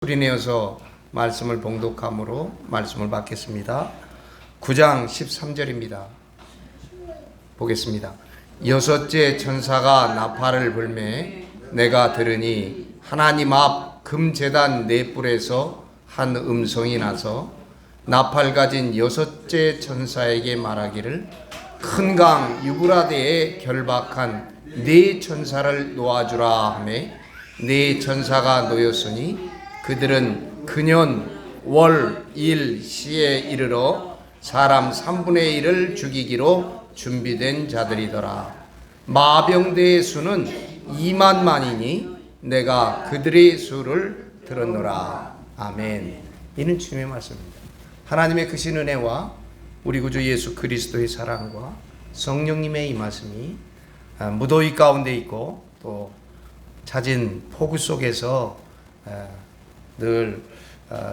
소리내어서 말씀을 봉독함으로 말씀을 받겠습니다. 9장 13절입니다. 보겠습니다. 여섯째 천사가 나팔을 불매 내가 들으니 하나님 앞 금제단 네 뿔에서 한 음성이 나서 나팔 가진 여섯째 천사에게 말하기를 큰 강 유브라데에 결박한 네 천사를 놓아주라 하매 네 천사가 놓였으니 그들은 근년 월 일 시에 이르러 사람 3분의 1을 죽이기로 준비된 자들이더라. 마병대의 수는 2만만이니 내가 그들의 수를 들었노라. 아멘. 이는 주님의 말씀입니다. 하나님의 크신 은혜와 우리 구주 예수 그리스도의 사랑과 성령님의 이 말씀이 무더위 가운데 있고 또 잦은 폭우 속에서 늘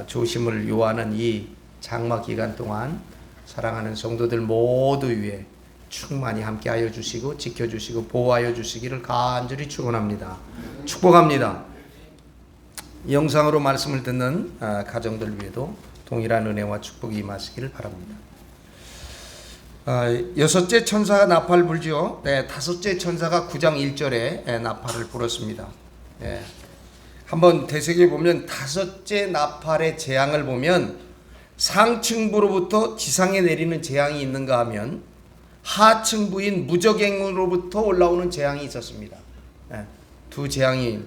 조심을 요하는 이 장마 기간 동안 사랑하는 성도들 모두 위에 충만히 함께하여 주시고 지켜주시고 보호하여 주시기를 간절히 축원합니다. 축복합니다. 영상으로 말씀을 듣는 가정들 위에도 동일한 은혜와 축복이 임하시기를 바랍니다. 여섯째 천사가 나팔 불지요. 다섯째 천사가 9장 1절에 나팔을 불었습니다. 한번 되새겨 보면 다섯째 나팔의 재앙을 보면 상층부로부터 지상에 내리는 재앙이 있는가 하면 하층부인 무적행으로부터 올라오는 재앙이 있었습니다. 두 재앙이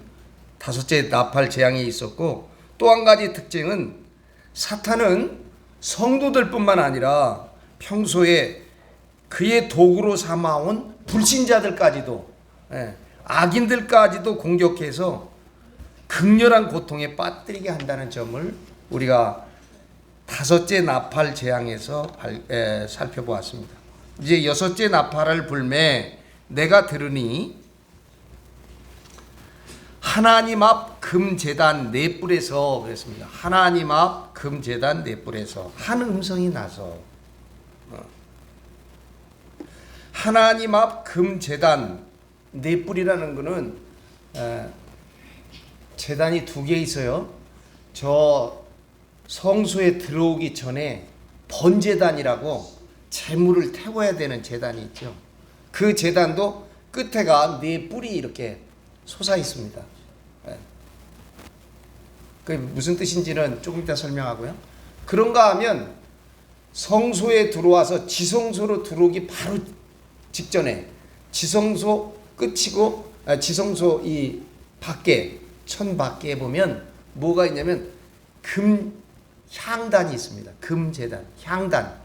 다섯째 나팔 재앙이 있었고 또 한 가지 특징은 사탄은 성도들뿐만 아니라 평소에 그의 도구로 삼아온 불신자들까지도 악인들까지도 공격해서 극렬한 고통에 빠뜨리게 한다는 점을 우리가 다섯째 나팔 재앙에서 살펴보았습니다. 이제 여섯째 나팔을 불매 내가 들으니 하나님 앞 금제단 네 뿔에서 그랬습니다. 하나님 앞 금제단 네 뿔에서 한 음성이 나서 하나님 앞 금제단 네 뿔이라는 것은 제단이 두 개 있어요. 저 성소에 들어오기 전에 번제단이라고 제물을 태워야 되는 제단이 있죠. 그 제단도 끝에가 네 뿔이 이렇게 솟아 있습니다. 그게 무슨 뜻인지는 조금 이따 설명하고요. 그런가 하면 성소에 들어와서 지성소로 들어오기 바로 직전에 지성소 끝이고 지성소 이 밖에 천 밖에 보면 뭐가 있냐면 금 향단이 있습니다. 금제단, 향단.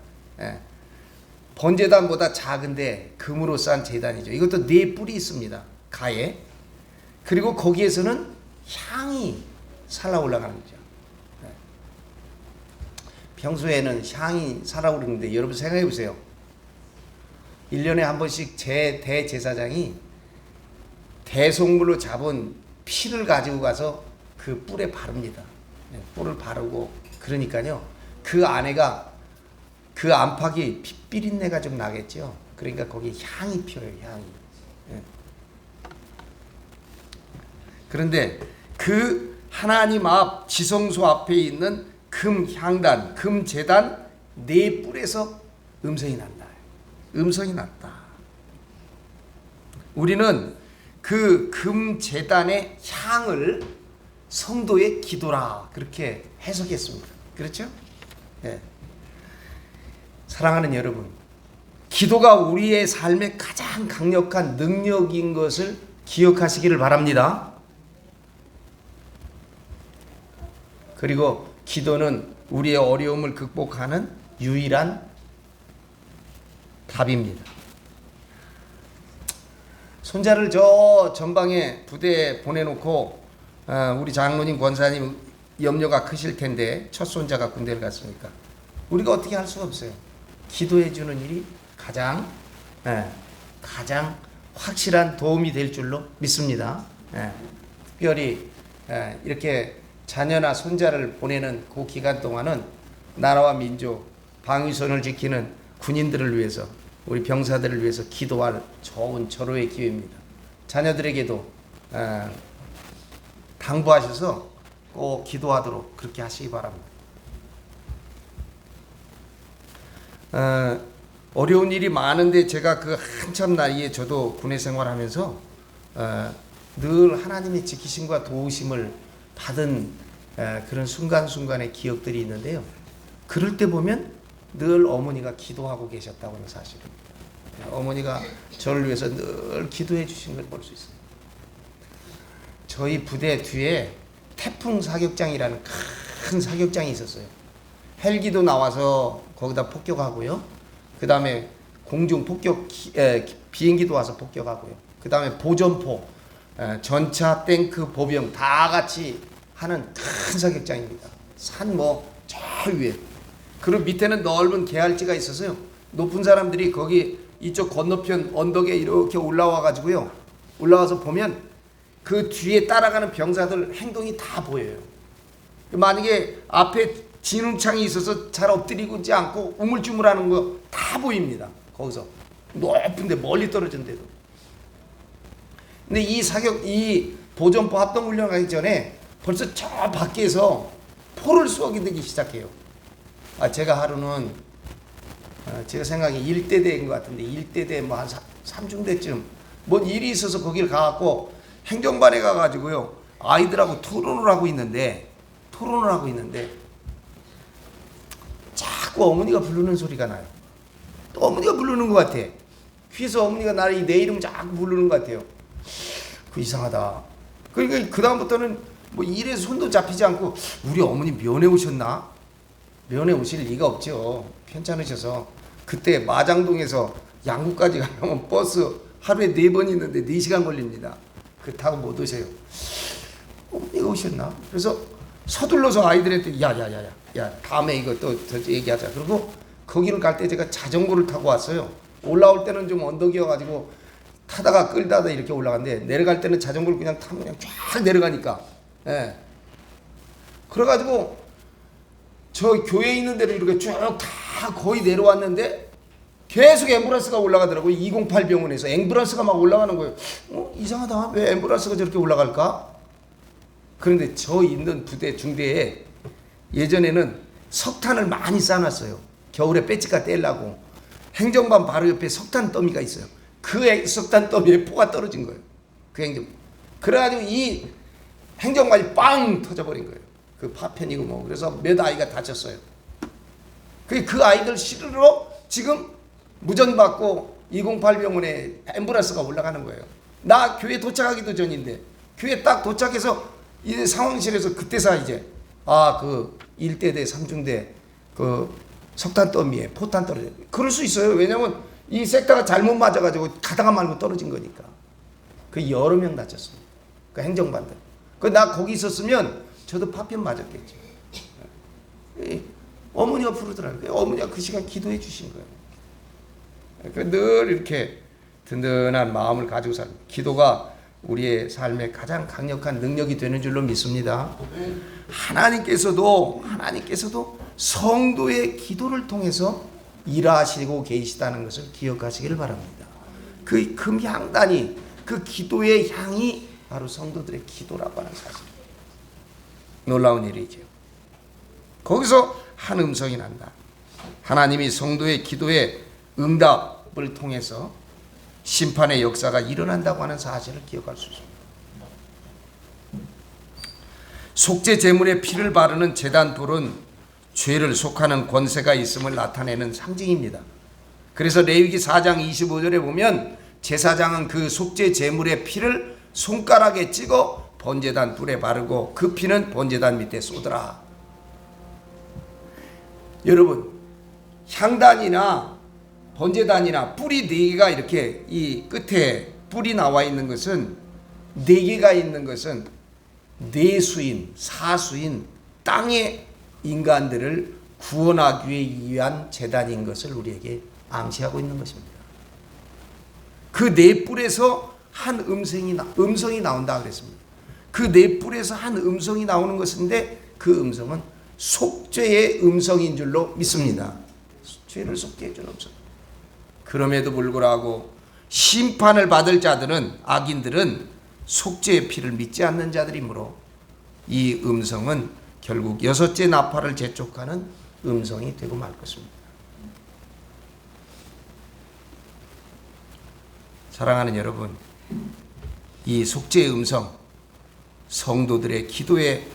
번제단보다 작은데 금으로 싼 제단이죠. 이것도 네 뿔이 있습니다. 가에. 그리고 거기에서는 향이 살아 올라가는 거죠. 평소에는 향이 살아 오르는데 여러분 생각해 보세요. 1년에 한 번씩 대제사장이 대속물로 잡은 피를 가지고 가서 그 뿔에 바릅니다. 뿔을 바르고 그러니까요. 그 안에가 그 안팎이 비린내가 좀 나겠죠. 그러니까 거기 향이 피어요. 향이. 그런데 그 하나님 앞 지성소 앞에 있는 금 향단, 금 제단 네 뿔에서 음성이 난다. 음성이 났다. 우리는 그 금 제단의 향을 성도의 기도라 그렇게 해석했습니다. 그렇죠? 사랑하는 여러분, 기도가 우리의 삶의 가장 강력한 능력인 것을 기억하시기를 바랍니다. 그리고 기도는 우리의 어려움을 극복하는 유일한 답입니다. 손자를 저 전방에 부대에 보내놓고 우리 장로님 권사님 염려가 크실 텐데 첫 손자가 군대를 갔으니까 우리가 어떻게 할 수가 없어요. 기도해 주는 일이 가장 확실한 도움이 될 줄로 믿습니다. 특별히 이렇게 자녀나 손자를 보내는 그 기간 동안은 나라와 민족 방위선을 지키는 군인들을 위해서 우리 병사들을 위해서 기도할 좋은 절호의 기회입니다. 자녀들에게도 당부하셔서 꼭 기도하도록 그렇게 하시기 바랍니다. 어려운 일이 많은데 제가 그 한참 나이에 저도 군의 생활하면서 늘 하나님의 지키심과 도우심을 받은 그런 순간순간의 기억들이 있는데요. 그럴 때 보면 늘 어머니가 기도하고 계셨다고 하는 사실입니다. 어머니가 저를 위해서 늘 기도해 주신 걸 볼 수 있어요. 저희 부대 뒤에 태풍 사격장이라는 큰 사격장이 있었어요. 헬기도 나와서 거기다 폭격하고요. 그 다음에 공중 폭격 비행기도 와서 폭격하고요. 그 다음에 보전포, 전차, 탱크, 보병 다 같이 하는 큰 사격장입니다. 산 저 위에. 그리고 밑에는 넓은 계알지가 있어서요. 높은 사람들이 거기 이쪽 건너편 언덕에 이렇게 올라와 가지고요. 올라와서 보면 그 뒤에 따라가는 병사들 행동이 다 보여요. 만약에 앞에 진흥창이 있어서 잘 엎드리고 있지 않고 우물쭈물하는 거 다 보입니다. 거기서 높은데 멀리 떨어진데도. 근데 이 보전포 합동훈련 가기 전에 벌써 저 밖에서 포를 쏘기되기 시작해요. 제가 하루는 제가 생각에 1대대인 것 같은데 1대대 뭐 한 3중대쯤 뭔 일이 있어서 거기를 가갖고 행정반에 가가지고요 아이들하고 토론을 하고 있는데 자꾸 어머니가 부르는 소리가 나요. 또 어머니가 부르는 것 같아. 귀에서 어머니가 나를 내 이름 자꾸 부르는 것 같아요. 그 이상하다. 그러니까 그 다음부터는 뭐 일에 손도 잡히지 않고 우리 어머니 면회 오셨나? 면회 오실 리가 없죠. 편찮으셔서. 그때 마장동에서 양구까지 가려면 버스 하루에 4번 있는데 4시간 걸립니다. 그 타고 못 오세요. 어머니가 오셨나? 그래서 서둘러서 아이들한테 야 다음에 이거 또 얘기하자. 그리고 거기를 갈 때 제가 자전거를 타고 왔어요. 올라올 때는 좀 언덕이어가지고 타다가 끌다가 이렇게 올라갔는데 내려갈 때는 자전거를 그냥 타면 그냥 쫙 내려가니까. 예. 그래가지고 저 교회에 있는 데를 이렇게 쭉 다 거의 내려왔는데 계속 앰뷸런스가 올라가더라고요. 208 병원에서 앰뷸런스가 막 올라가는 거예요. 이상하다. 왜 앰뷸런스가 저렇게 올라갈까? 그런데 저 있는 부대 중대에 예전에는 석탄을 많이 쌓아놨어요. 겨울에 배지가 떼려고. 행정반 바로 옆에 석탄 더미가 있어요. 그 석탄 더미에 포가 떨어진 거예요. 그 행정. 그래가지고 이 행정반이 빵 터져버린 거예요. 그 파편이고 뭐. 그래서 몇 아이가 다쳤어요. 그 아이들 실으로 지금 무전받고 208 병원에 앰뷸런스가 올라가는 거예요. 나 교회 도착하기도 전인데 교회 딱 도착해서 이 상황실에서 그때서 이제 그 1대대 3중대 그 석탄 더미에 포탄 떨어져. 그럴 수 있어요. 왜냐면 이 섹터가 잘못 맞아가지고 가다가 말고 떨어진 거니까. 그 여러 명 다쳤습니다. 그 행정반들. 나 거기 있었으면 저도 파편 맞았겠죠. 어머니가 부르더라고요. 어머니가 그 시간 기도해 주신 거예요. 늘 이렇게 든든한 마음을 가지고 삽니다. 기도가 우리의 삶의 가장 강력한 능력이 되는 줄로 믿습니다. 하나님께서도 성도의 기도를 통해서 일하시고 계시다는 것을 기억하시기를 바랍니다. 그 향단이, 그 기도의 향이 바로 성도들의 기도라고 하는 사실. 놀라운 일이죠. 거기서 한 음성이 난다. 하나님이 성도의 기도의 응답을 통해서 심판의 역사가 일어난다고 하는 사실을 기억할 수 있습니다. 속죄 제물의 피를 바르는 제단돌은 죄를 속하는 권세가 있음을 나타내는 상징입니다. 그래서 레위기 4장 25절에 보면 제사장은 그 속죄 제물의 피를 손가락에 찍어 번제단 뿔에 바르고 그 피는 번제단 밑에 쏟으라. 여러분, 향단이나 번제단이나 뿔이 4개가 이렇게 이 끝에 뿔이 나와 있는 것은 4개가 있는 것은 내수인, 사수인 땅의 인간들을 구원하기 위한 제단인 것을 우리에게 암시하고 있는 것입니다. 그 4뿔에서 한 음성이 나온다 그랬습니다. 그 4뿔에서 한 음성이 나오는 것인데 그 음성은 속죄의 음성인 줄로 믿습니다. 죄를 속죄해 주는 음성. 그럼에도 불구하고 심판을 받을 자들은, 악인들은 속죄의 피를 믿지 않는 자들이므로 이 음성은 결국 여섯째 나팔을 재촉하는 음성이 되고 말 것입니다. 사랑하는 여러분, 이 속죄의 음성, 성도들의 기도에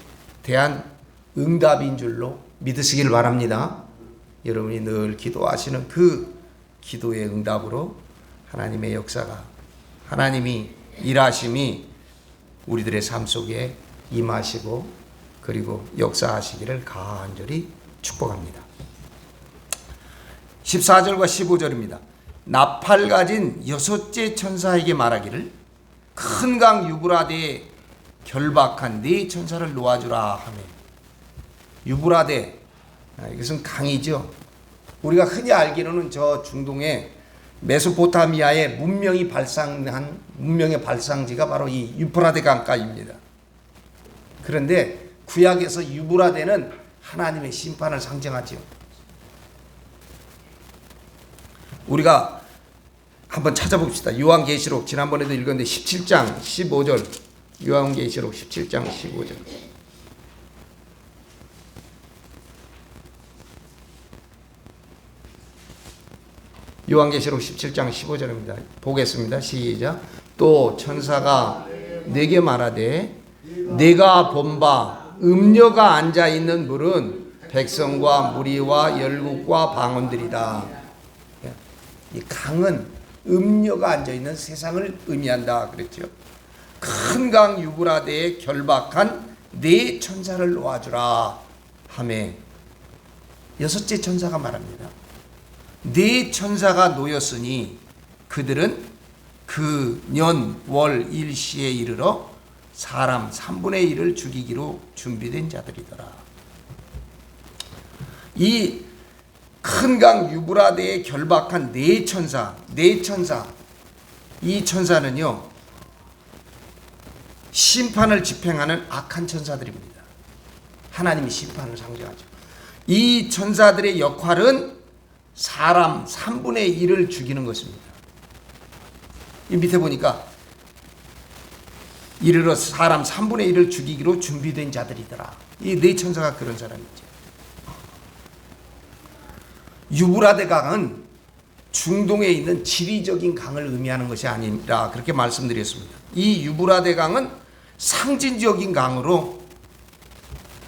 대한 응답인 줄로 믿으시길 바랍니다. 여러분이 늘 기도하시는 그 기도의 응답으로 하나님의 역사가, 하나님이 일하심이 우리들의 삶 속에 임하시고 그리고 역사하시기를 간절히 축복합니다. 14절과 15절입니다. 나팔 가진 여섯째 천사에게 말하기를 큰 강 유브라데에 결박한 네 천사를 놓아주라 하며. 유브라데, 이것은 강이죠. 우리가 흔히 알기로는 저 중동의 메소포타미아의 문명의 발상지가 바로 이 유프라데 강가입니다. 그런데 구약에서 유브라데는 하나님의 심판을 상징하죠. 우리가 한번 찾아봅시다. 요한계시록 지난번에도 읽었는데 17장 15절, 요한계시록 17장 15절. 요한계시록 17장 15절입니다. 보겠습니다. 시작. 또 천사가 내게 말하되 내가 본 바 음녀가 앉아있는 물은 백성과 무리와 열국과 방언들이다. 이 강은 음녀가 앉아있는 세상을 의미한다 그랬죠. 큰 강 유브라데에 결박한 네 천사를 놓아주라 하매 여섯째 천사가 말합니다. 네 천사가 놓였으니 그들은 그 년, 월, 일시에 이르러 사람 3분의 1을 죽이기로 준비된 자들이더라. 이 큰 강 유브라데에 결박한 네 천사, 이 천사는요 심판을 집행하는 악한 천사들입니다. 하나님이 심판을 상징하죠. 이 천사들의 역할은 사람 3분의 1을 죽이는 것입니다. 이 밑에 보니까 이르러 사람 3분의 1을 죽이기로 준비된 자들이더라. 이 네 천사가 그런 사람이죠. 유브라데 강은 중동에 있는 지리적인 강을 의미하는 것이 아니라 그렇게 말씀드렸습니다. 이 유브라데 강은 상징적인 강으로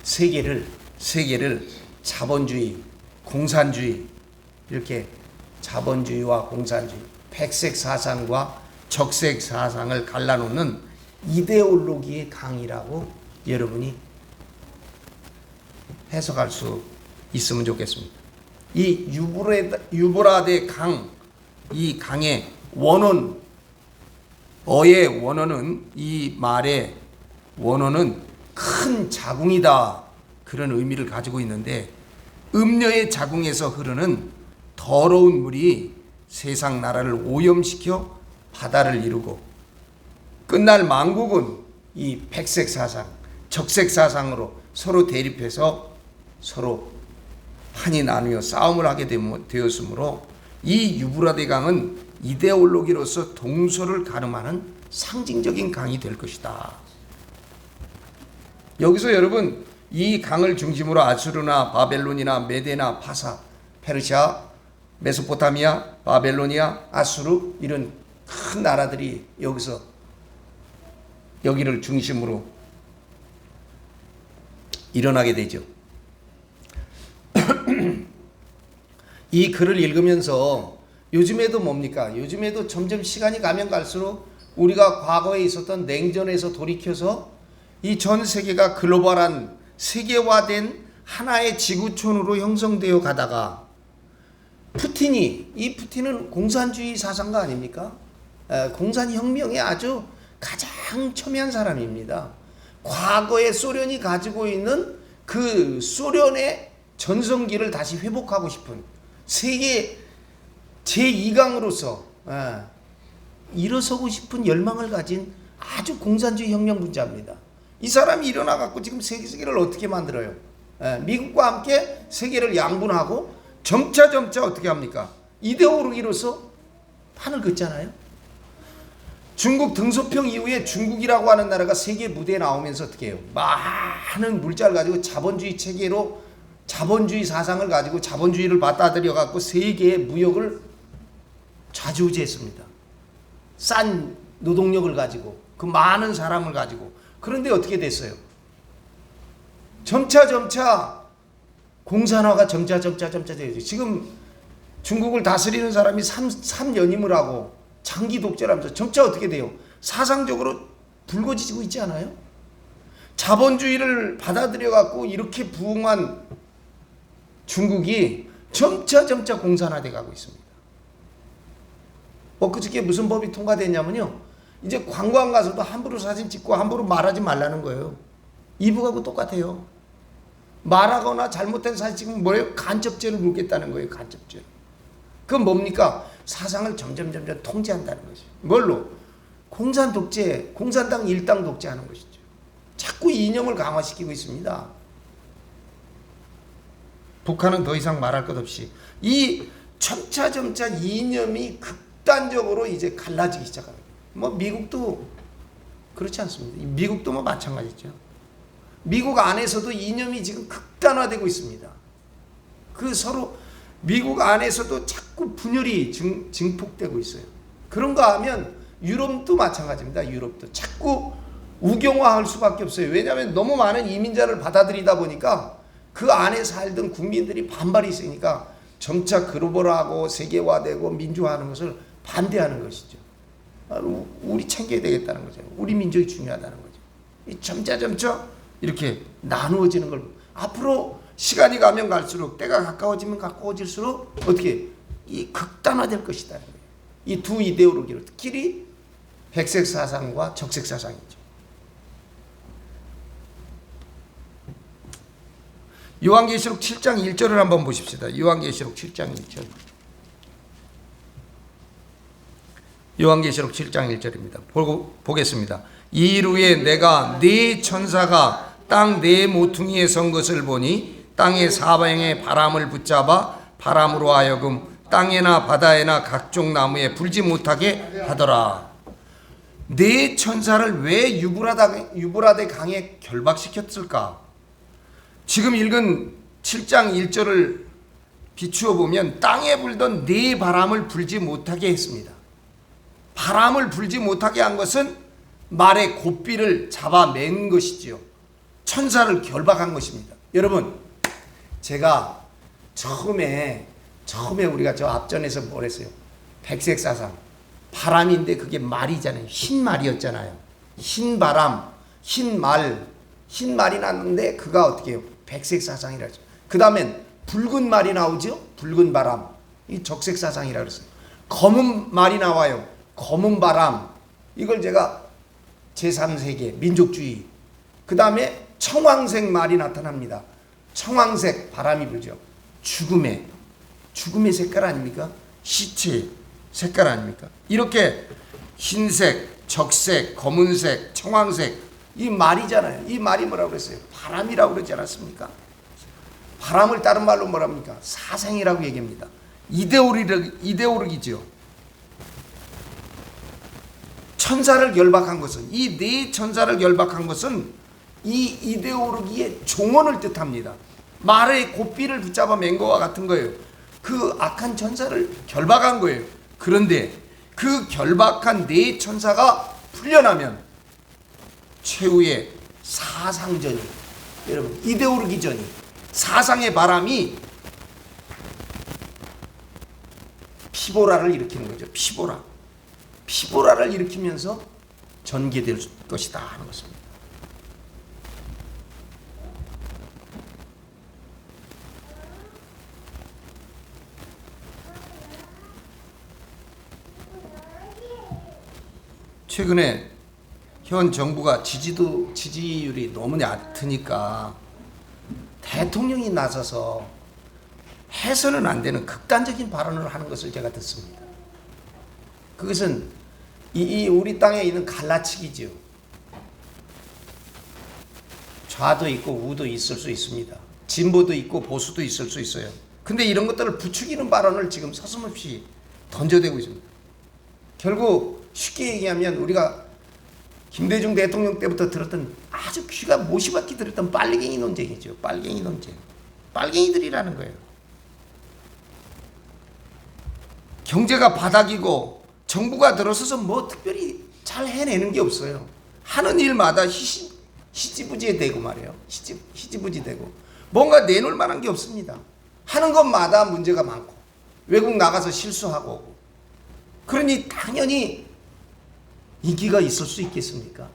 세계를 자본주의, 공산주의, 이렇게 자본주의와 공산주의, 백색 사상과 적색 사상을 갈라놓는 이데올로기의 강이라고 여러분이 해석할 수 있으면 좋겠습니다. 이 유브라데 강, 이 강의 원어의 원어는, 이 말의 원어는 큰 자궁이다, 그런 의미를 가지고 있는데, 음녀의 자궁에서 흐르는 더러운 물이 세상 나라를 오염시켜 바다를 이루고, 끝날 만국은 이 백색 사상, 적색 사상으로 서로 대립해서 서로 판이 나누어 싸움을 하게 되었으므로 이 유브라데 강은 이데올로기로서 동서를 가름하는 상징적인 강이 될 것이다. 여기서 여러분 이 강을 중심으로 아수르나 바벨론이나 메데나 파사, 페르시아, 메소포타미아, 바벨로니아, 아수르 이런 큰 나라들이 여기를 중심으로 일어나게 되죠. 이 글을 읽으면서 요즘에도 뭡니까? 요즘에도 점점 시간이 가면 갈수록 우리가 과거에 있었던 냉전에서 돌이켜서 이 전 세계가 글로벌한 세계화된 하나의 지구촌으로 형성되어 가다가 푸틴은 공산주의 사상가 아닙니까? 공산혁명에 아주 가장 첨예한 사람입니다. 과거에 소련이 가지고 있는 그 소련의 전성기를 다시 회복하고 싶은 세계 제2강으로서 일어서고 싶은 열망을 가진 아주 공산주의 혁명분자입니다. 이 사람이 일어나갖고 지금 세계를 어떻게 만들어요? 미국과 함께 세계를 양분하고 점차 어떻게 합니까? 이데올로기로서 판을 긋잖아요. 중국 등소평 이후에 중국이라고 하는 나라가 세계 무대에 나오면서 어떻게 해요? 많은 물자를 가지고 자본주의 체계로 자본주의 사상을 가지고 자본주의를 받아들여 갖고 세계의 무역을 좌지우지했습니다. 싼 노동력을 가지고 그 많은 사람을 가지고. 그런데 어떻게 됐어요? 점차 공산화가 점차 되죠. 지금 중국을 다스리는 사람이 3연임을 하고 장기 독재를 하면서 점차 어떻게 돼요? 사상적으로 붉어지고 있지 않아요? 자본주의를 받아들여 갖고 이렇게 부흥한 중국이 점차 공산화돼 가고 있습니다. 그저께 무슨 법이 통과됐냐면요, 이제 관광 가서도 함부로 사진 찍고 함부로 말하지 말라는 거예요. 이북하고 똑같아요. 말하거나 잘못된 사진 찍으면 뭐예요? 간첩죄를 물겠다는 거예요. 간첩죄. 그건 뭡니까? 사상을 점점 통제한다는 것이죠. 뭘로? 공산 독재, 공산당 일당 독재하는 것이죠. 자꾸 이념을 강화시키고 있습니다. 북한은 더 이상 말할 것 없이 이 점차 이념이 극단적으로 이제 갈라지기 시작합니다. 미국도 그렇지 않습니다. 미국도 마찬가지죠. 미국 안에서도 이념이 지금 극단화되고 있습니다. 그 서로 미국 안에서도 자꾸 분열이 증폭되고 있어요. 그런가 하면 유럽도 마찬가지입니다. 유럽도 자꾸 우경화할 수밖에 없어요. 왜냐하면 너무 많은 이민자를 받아들이다 보니까 그 안에 살던 국민들이 반발이 있으니까 점차 글로벌하고 세계화되고 민주화하는 것을 반대하는 것이죠. 우리 챙겨야 되겠다는 거죠. 우리 민족이 중요하다는 거죠. 이 점차 이렇게 나누어지는 걸 앞으로 시간이 가면 갈수록 때가 가까워지면 가까워질수록 어떻게 이 극단화될 것이다. 이 두 이데올로기로 특히 백색 사상과 적색 사상이죠. 요한계시록 7장 1절을 한번 보십시다. 요한계시록 7장 1절. 요한계시록 7장 1절입니다. 보겠습니다. 이일 후에 내가 네 천사가 땅 네 모퉁이에 선 것을 보니 땅의 사방에 바람을 붙잡아 바람으로 하여금 땅에나 바다에나 각종 나무에 불지 못하게 하더라. 네 천사를 왜 유브라데 강에 결박시켰을까? 지금 읽은 7장 1절을 비추어 보면 땅에 불던 네 바람을 불지 못하게 했습니다. 바람을 불지 못하게 한 것은 말의 고삐를 잡아맨 것이지요. 천사를 결박한 것입니다. 여러분, 제가 처음에 우리가 저 앞전에서 뭘 했어요? 백색 사상, 바람인데 그게 말이잖아요. 흰 말이었잖아요. 흰 바람, 흰 말이 났는데 그가 어떻게 해요? 백색 사상이라죠. 그 다음엔 붉은 말이 나오죠. 붉은 바람, 이 적색 사상이라 그랬어요. 검은 말이 나와요. 검은 바람, 이걸 제가 제3세계 민족주의. 그 다음에 청황색 말이 나타납니다. 청황색 바람이 불죠. 죽음의 색깔 아닙니까? 시체 색깔 아닙니까? 이렇게 흰색, 적색, 검은색, 청황색, 이 말이잖아요. 이 말이 뭐라고 그랬어요? 바람이라고 그러지 않았습니까? 바람을 다른 말로 뭐랍니까? 사상이라고 얘기합니다. 이데올로기죠. 천사를 결박한 것은, 이 네 천사를 결박한 것은 이 이데올로기의 종언을 뜻합니다. 말의 고삐를 붙잡아 맨 것과 같은 거예요. 그 악한 천사를 결박한 거예요. 그런데 그 결박한 네 천사가 풀려나면 최후의 사상전이, 여러분, 이데올로기전이, 사상의 바람이 피보라를 일으키는 거죠. 피보라를 일으키면서 전개될 것이다 하는 것입니다. 최근에 현 정부가 지지율이 너무 얕으니까 대통령이 나서서 해서는 안 되는 극단적인 발언을 하는 것을 제가 듣습니다. 그것은 이 우리 땅에 있는 갈라치기죠. 좌도 있고 우도 있을 수 있습니다. 진보도 있고 보수도 있을 수 있어요. 근데 이런 것들을 부추기는 발언을 지금 서슴없이 던져대고 있습니다. 결국 쉽게 얘기하면 우리가 김대중 대통령 때부터 들었던 아주 귀가 못이박히 들었던 빨갱이 논쟁이죠. 빨갱이 논쟁. 빨갱이들이라는 거예요. 경제가 바닥이고 정부가 들어서서 뭐 특별히 잘 해내는 게 없어요. 하는 일마다 희지부지 되고 말이에요. 희지부지 되고 뭔가 내놓을 만한 게 없습니다. 하는 것마다 문제가 많고 외국 나가서 실수하고 그러니 당연히 인기가 있을 수 있겠습니까?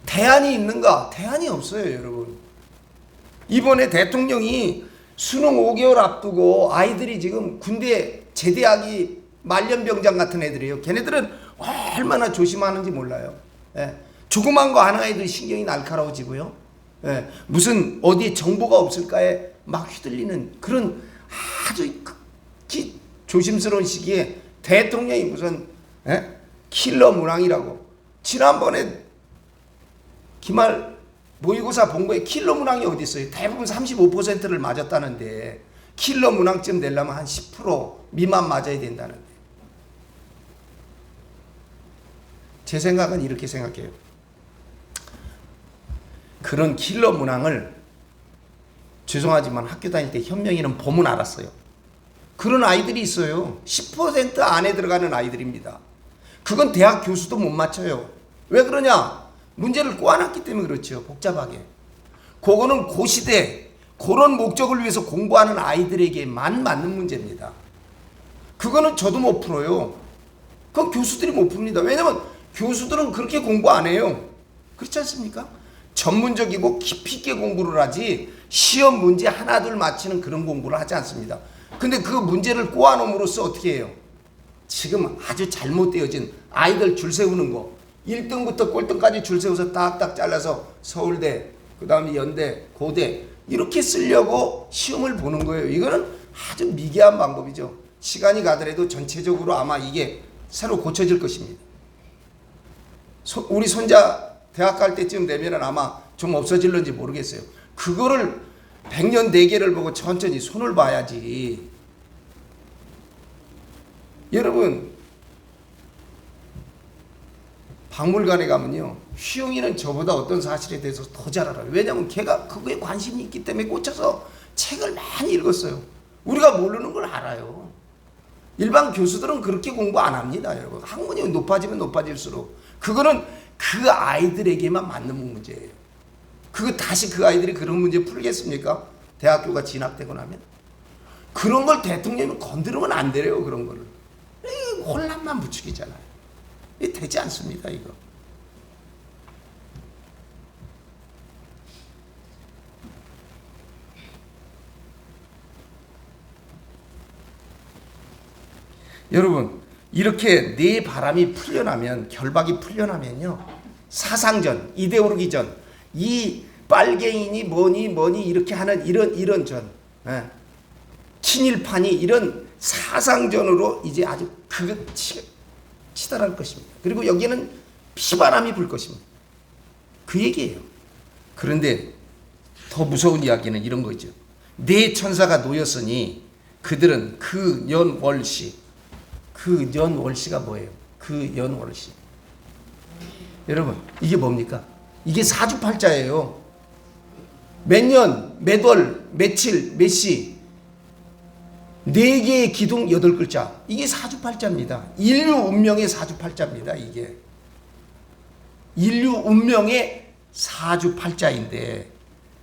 대안이 있는가? 대안이 없어요, 여러분. 이번에 대통령이 수능 5개월 앞두고 아이들이 지금 군대 제대하기 말년병장 같은 애들이에요. 걔네들은 얼마나 조심하는지 몰라요. 예. 조그만 거 하나에도 신경이 날카로워지고요. 예. 무슨 어디에 정보가 없을까에 막 휘둘리는 그런 아주 극히 조심스러운 시기에 대통령이 무슨 킬러 문항이라고 지난번에 기말 모의고사 본 거에 킬러 문항이 어디 있어요? 대부분 35%를 맞았다는데 킬러 문항쯤 되려면 한 10% 미만 맞아야 된다는데 제 생각은 이렇게 생각해요. 그런 킬러 문항을 죄송하지만 학교 다닐 때 현명이는 보면 알았어요. 그런 아이들이 있어요. 10% 안에 들어가는 아이들입니다. 그건 대학 교수도 못 맞춰요. 왜 그러냐? 문제를 꼬아놨기 때문에 그렇죠. 복잡하게. 그거는 고시대 그런 목적을 위해서 공부하는 아이들에게만 맞는 문제입니다. 그거는 저도 못 풀어요. 그건 교수들이 못 풉니다. 왜냐면 교수들은 그렇게 공부 안 해요. 그렇지 않습니까? 전문적이고 깊이 있게 공부를 하지 시험 문제 하나 둘 맞히는 그런 공부를 하지 않습니다. 근데 그 문제를 꼬아놓음으로써 어떻게 해요? 지금 아주 잘못되어진 아이들 줄 세우는 거 1등부터 꼴등까지 줄 세워서 딱딱 잘라서 서울대 그 다음에 연대 고대 이렇게 쓰려고 시험을 보는 거예요. 이거는 아주 미개한 방법이죠. 시간이 가더라도 전체적으로 아마 이게 새로 고쳐질 것입니다. 우리 손자 대학 갈 때쯤 되면 아마 좀 없어질는지 모르겠어요. 그거를 100년 대계를 보고 천천히 손을 봐야지. 여러분 박물관에 가면요 휘영이는 저보다 어떤 사실에 대해서 더 잘 알아요. 왜냐하면 걔가 그거에 관심이 있기 때문에 꽂혀서 책을 많이 읽었어요. 우리가 모르는 걸 알아요. 일반 교수들은 그렇게 공부 안 합니다. 여러분 학문이 높아지면 높아질수록 그거는 그 아이들에게만 맞는 문제예요. 그거 다시 그 아이들이 그런 문제 풀겠습니까? 대학교가 진학되고 나면 그런 걸 대통령이 건드리면 안 돼요. 그런 거를 혼란만 부추기잖아요. 되지 않습니다. 이거. 여러분 이렇게 내 바람이 풀려나면 결박이 풀려나면요 사상전 이데올로기전 이 빨갱이니 뭐니 이렇게 하는 이런 전 친일파니 이런 사상전으로 이제 아주 치달할 것입니다. 그리고 여기에는 피바람이 불 것입니다. 그 얘기예요. 그런데 더 무서운 이야기는 이런 거죠. 네 천사가 놓였으니 그들은 그 연월시 그 연월시가 뭐예요? 그 연월시 여러분 이게 뭡니까? 이게 사주팔자예요. 몇 년, 몇 월, 며칠, 몇 시 4개의 기둥 8글자 이게 사주팔자입니다. 인류 운명의 사주팔자입니다. 이게 인류 운명의 사주팔자인데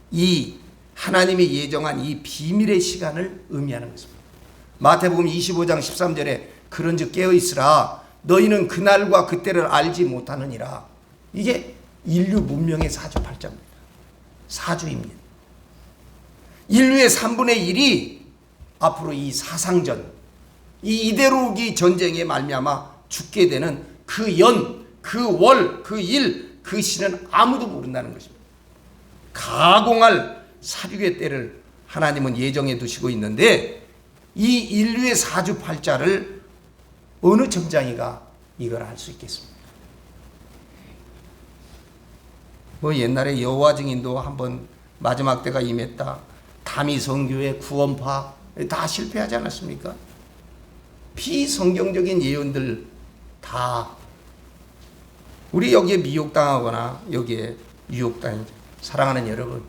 이 하나님이 예정한 이 비밀의 시간을 의미하는 것입니다. 마태복음 25장 13절에 그런즉 깨어있으라 너희는 그날과 그때를 알지 못하느니라. 이게 인류 문명의 사주팔자입니다. 사주입니다. 인류의 3분의 1이 앞으로 이 사상전, 이 이데올로기 전쟁에 말미암아 죽게 되는 그 연, 그 월, 그 일, 그 시는 아무도 모른다는 것입니다. 가공할 사륙의 때를 하나님은 예정해 두시고 있는데 이 인류의 사주팔자를 어느 점장이가 이걸 알 수 있겠습니까? 뭐 옛날에 여호와 증인도 한번 마지막 때가 임했다. 다미 성교회 구원파 다 실패하지 않았습니까? 비성경적인 예언들 다 우리 여기에 미혹당하거나 여기에 유혹당이죠. 사랑하는 여러분,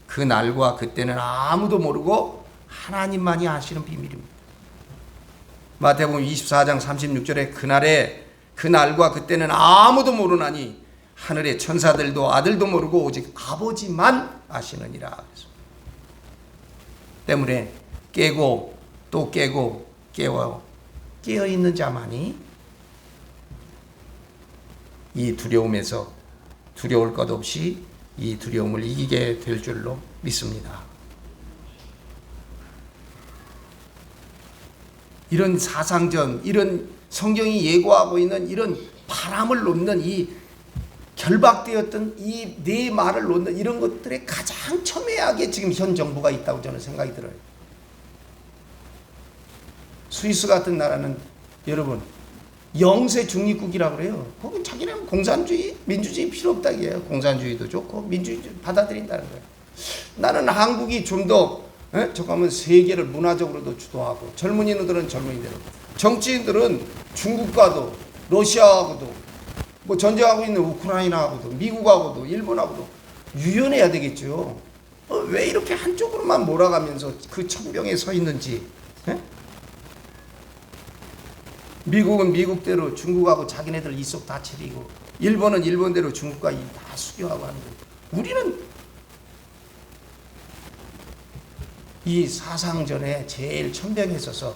그 날과 그때는 아무도 모르고 하나님만이 아시는 비밀입니다. 마태복음 24장 36절에 그 날과 그때는 아무도 모르나니 하늘의 천사들도 아들도 모르고 오직 아버지만 아시느니라. 때문에 깨고 또 깨고 깨어 있는 자만이 이 두려움에서 두려울 것 없이 이 두려움을 이기게 될 줄로 믿습니다. 이런 사상전, 이런 성경이 예고하고 있는 이런 바람을 놓는 이 결박되었던 이 네 말을 놓는 이런 것들에 가장 첨예하게 지금 현 정부가 있다고 저는 생각이 들어요. 스위스 같은 나라는 여러분 영세 중립국이라고 그래요. 거긴 자기네는 공산주의, 민주주의 필요 없다 이게요. 공산주의도 좋고 민주주의 받아들인다는 거예요. 나는 한국이 좀 더 잠깐만 세계를 문화적으로도 주도하고 젊은이들은 젊은이대로, 정치인들은 중국과도 러시아하고도 뭐 전쟁하고 있는 우크라이나하고도 미국하고도 일본하고도 유연해야 되겠죠. 왜 이렇게 한쪽으로만 몰아가면서 그 천병에 서 있는지. 미국은 미국대로 중국하고 자기네들 이속 다 차리고, 일본은 일본대로 중국과 다 수교하고 하는 거예요. 우리는 이 사상전에 제일 천병에 서서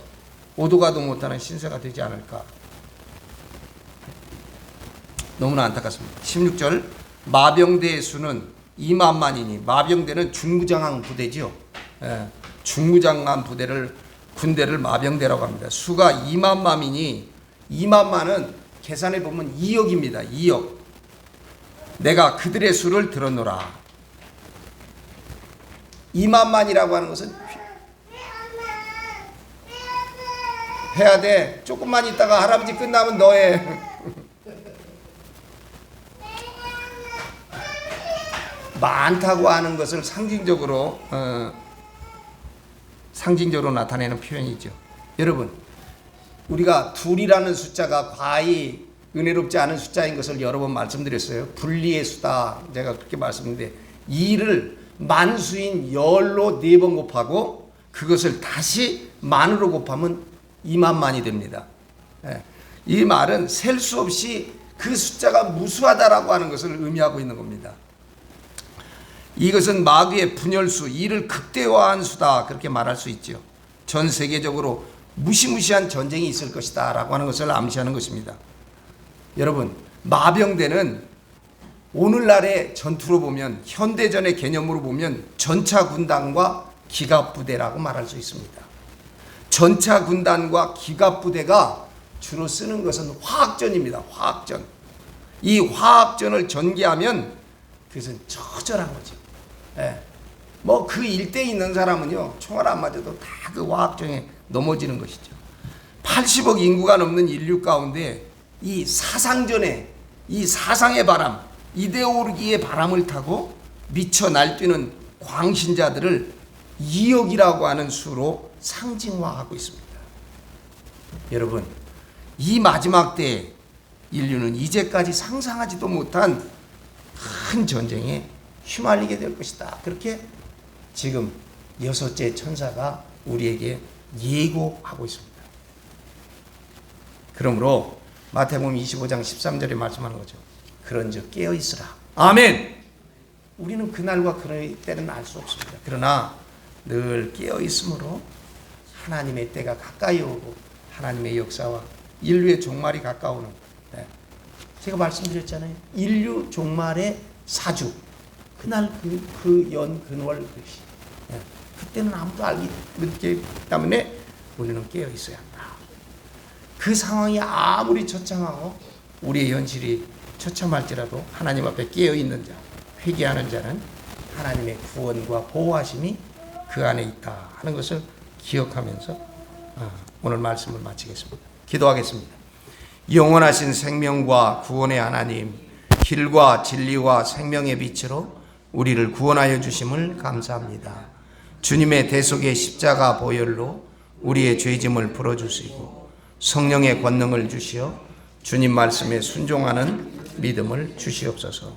오도가도 못하는 신세가 되지 않을까. 너무나 안타깝습니다. 16절 마병대의 수는 2만만이니, 마병대는 중무장한 부대죠. 중무장한 군대를 마병대라고 합니다. 수가 2만만이니, 2만만은 계산해 보면 2억입니다. 2억. 내가 그들의 수를 들었노라. 2만만이라고 하는 것은 해야 돼. 조금만 있다가 할아버지 끝나면 너 해. 많다고 하는 것을 상징적으로 나타내는 표현이죠. 여러분, 우리가 둘이라는 숫자가 과히 은혜롭지 않은 숫자인 것을 여러 번 말씀드렸어요. 분리의 수다, 제가 그렇게 말씀드렸는데, 2를 만수인 열로 4번 곱하고 그것을 다시 만으로 곱하면 2만만이 됩니다. 이 말은 셀 수 없이 그 숫자가 무수하다라고 하는 것을 의미하고 있는 겁니다. 이것은 마귀의 분열수, 이를 극대화한 수다, 그렇게 말할 수 있죠. 전 세계적으로 무시무시한 전쟁이 있을 것이다 라고 하는 것을 암시하는 것입니다. 여러분, 마병대는 오늘날의 전투로 보면, 현대전의 개념으로 보면 전차군단과 기갑부대라고 말할 수 있습니다. 전차군단과 기갑부대가 주로 쓰는 것은 화학전입니다. 화학전. 이 화학전을 전개하면 그것은 처절한 거죠. 뭐 그 일대에 있는 사람은요, 총알 안 맞아도 다 그 화학전에 넘어지는 것이죠. 80억 인구가 넘는 인류 가운데 이 사상전에, 이 사상의 바람, 이데올로기의 바람을 타고 미쳐 날뛰는 광신자들을 2억이라고 하는 수로 상징화하고 있습니다. 여러분, 이 마지막 때에 인류는 이제까지 상상하지도 못한 큰 전쟁에 휘말리게 될 것이다. 그렇게 지금 6째 천사가 우리에게 예고하고 있습니다. 그러므로 마태복음 25장 13절에 말씀하는 거죠. 그런즉 깨어 있으라. 아멘. 우리는 그날과 그 때는 알 수 없습니다. 그러나 늘 깨어 있으므로 하나님의 때가 가까이 오고 하나님의 역사와 인류의 종말이 가까우는, 제가 말씀드렸잖아요. 인류 종말의 사주, 그날 그 연 근월 그시, 그때는 아무도 알기 못하기 때문에 우리는 깨어 있어야 한다. 그 상황이 아무리 처참하고 우리의 현실이 처참할지라도 하나님 앞에 깨어 있는 자, 회개하는 자는 하나님의 구원과 보호하심이 그 안에 있다 하는 것을 기억하면서 오늘 말씀을 마치겠습니다. 기도하겠습니다. 영원하신 생명과 구원의 하나님, 길과 진리와 생명의 빛으로 우리를 구원하여 주심을 감사합니다. 주님의 대속의 십자가 보혈로 우리의 죄짐을 풀어주시고 성령의 권능을 주시어 주님 말씀에 순종하는 믿음을 주시옵소서.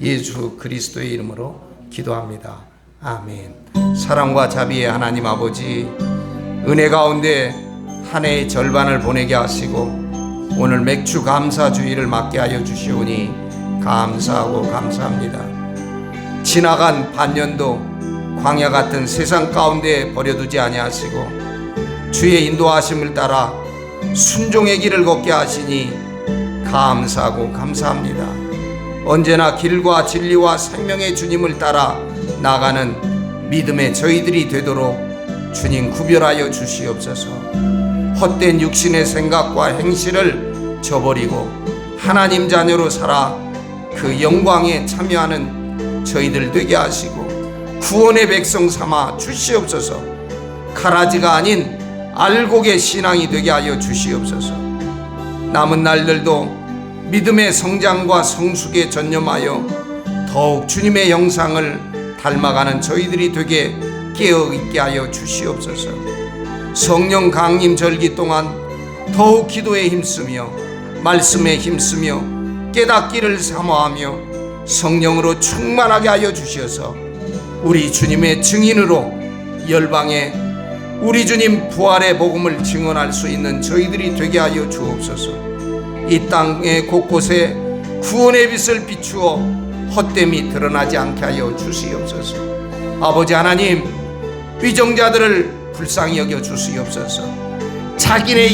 예수 그리스도의 이름으로 기도합니다. 아멘. 사랑과 자비의 하나님 아버지, 은혜 가운데 한 해의 절반을 보내게 하시고 오늘 맥주 감사주의를 맞게 하여 주시오니 감사하고 감사합니다. 지나간 반년도 광야 같은 세상 가운데 버려두지 아니하시고 주의 인도하심을 따라 순종의 길을 걷게 하시니 감사하고 감사합니다. 언제나 길과 진리와 생명의 주님을 따라 나가는 믿음의 저희들이 되도록 주님 구별하여 주시옵소서. 헛된 육신의 생각과 행실을 저버리고 하나님 자녀로 살아 그 영광에 참여하는 저희들 되게 하시고 구원의 백성 삼아 주시옵소서. 가라지가 아닌 알곡의 신앙이 되게 하여 주시옵소서. 남은 날들도 믿음의 성장과 성숙에 전념하여 더욱 주님의 형상을 닮아가는 저희들이 되게 깨어있게 하여 주시옵소서. 성령 강림 절기 동안 더욱 기도에 힘쓰며 말씀에 힘쓰며 깨닫기를 사모하며 성령으로 충만하게 하여 주셔서 우리 주님의 증인으로 열방에 우리 주님 부활의 복음을 증언할 수 있는 저희들이 되게 하여 주옵소서. 이 땅의 곳곳에 구원의 빛을 비추어 헛됨이 드러나지 않게 하여 주시옵소서. 아버지 하나님, 위정자들을 불쌍히 여겨 주시옵소서. 자기네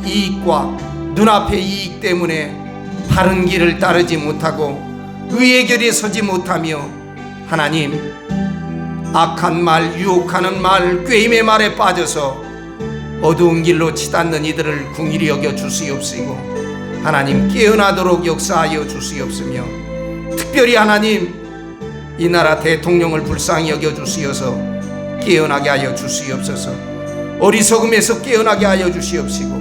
이익과 눈앞의 이익 때문에 바른 길을 따르지 못하고 의의 결에 서지 못하며 하나님 악한 말, 유혹하는 말, 꾀임의 말에 빠져서 어두운 길로 치닫는 이들을 긍휼히 여겨 주시옵시고 하나님 깨어나도록 역사하여 주시옵으며 특별히 하나님 이 나라 대통령을 불쌍히 여겨 주시어서 깨어나게 하여 주시옵소서. 어리석음에서 깨어나게 하여 주시옵시고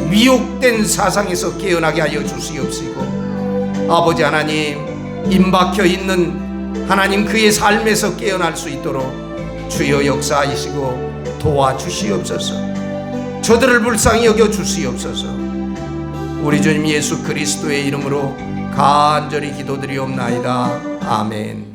미혹된 사상에서 깨어나게 하여 주시옵시고 아버지 하나님 임박혀 있는 하나님 그의 삶에서 깨어날 수 있도록 주여 역사하시고 도와주시옵소서. 저들을 불쌍히 여겨 주시옵소서. 우리 주님 예수 그리스도의 이름으로 간절히 기도드리옵나이다. 아멘.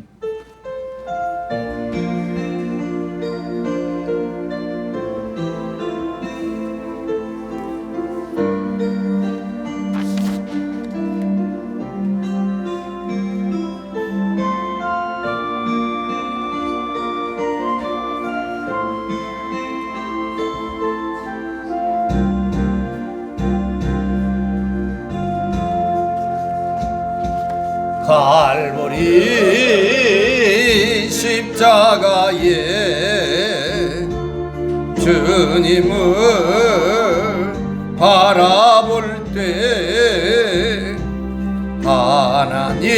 갈보리 십자가에 주님을 바라볼 때 하나님